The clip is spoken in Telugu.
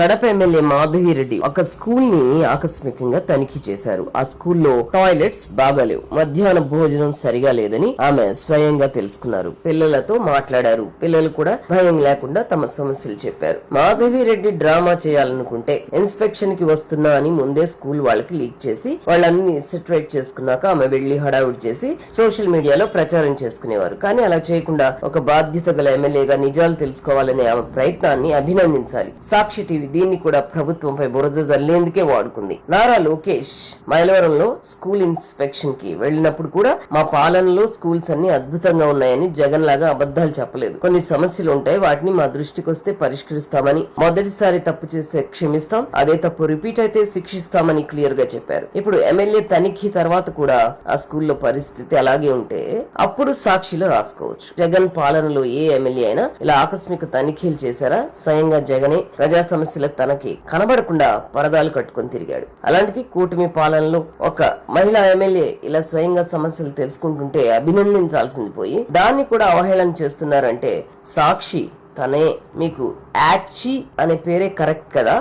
కడప ఎమ్మెల్యే మాధవిరెడ్డి ఒక స్కూల్ ని ఆకస్మికంగా తనిఖీ చేశారు. ఆ స్కూల్లో టాయిలెట్స్ బాగాలేవు, మధ్యాహ్న భోజనం సరిగా లేదని ఆమె స్వయంగా తెలుసుకున్నారు. పిల్లలతో మాట్లాడారు. పిల్లలు కూడా భయం లేకుండా తమ సమస్యలు చెప్పారు. మాధవిరెడ్డి డ్రామా చేయాలనుకుంటే ఇన్స్పెక్షన్ కి వస్తున్నా అని ముందే స్కూల్ వాళ్ళకి లీక్ చేసి వాళ్ళన్ని సెటరేట్ చేసుకున్నాక ఆమె వెళ్లి హడావుడి చేసి సోషల్ మీడియాలో ప్రచారం చేసుకునేవారు. కానీ అలా చేయకుండా ఒక బాధ్యత గల ఎమ్మెల్యేగా నిజాలు తెలుసుకోవాలనే ఆమె ప్రయత్నాన్ని అభినందించాలి. సాక్షి టీవీ దీన్ని కూడా ప్రభుత్వంపై బురద జల్లేందుకే వాడుకుంది. నారా లోకేష్ మైలవరంలో స్కూల్ ఇన్స్పెక్షన్ కి వెళ్లినప్పుడు కూడా మా పాలనలో స్కూల్స్ అన్ని అద్భుతంగా ఉన్నాయని జగన్ లాగా అబద్ధాలు చెప్పలేదు. కొన్ని సమస్యలు ఉంటాయి, వాటిని మా దృష్టికి వస్తే పరిష్కరిస్తామని, మొదటిసారి తప్పు చేస్తే క్షమిస్తాం, అదే తప్పు రిపీట్ అయితే శిక్షిస్తామని క్లియర్ గా చెప్పారు. ఇప్పుడు ఎమ్మెల్యే తనిఖీ తర్వాత కూడా ఆ స్కూల్లో పరిస్థితి అలాగే ఉంటే అప్పుడు సాక్షిలో రాసుకోవచ్చు. జగన్ పాలనలో ఏ ఎమ్మెల్యే అయినా ఇలా ఆకస్మిక తనిఖీలు చేశారా? స్వయంగా జగనే ప్రజా సమస్యలు తనకి కనబడకుండా పరదాలు కట్టుకుని తిరిగాడు. అలాంటిది కూటమి పాలనలో ఒక మహిళా ఎమ్మెల్యే ఇలా స్వయంగా సమస్యలు తెలుసుకుంటుంటే అభినందించాల్సింది పోయి దాన్ని కూడా అవహేళన చేస్తున్నారంటే సాక్షి తనే. మీకు యాక్చి అనే పేరే కరెక్ట్ కదా?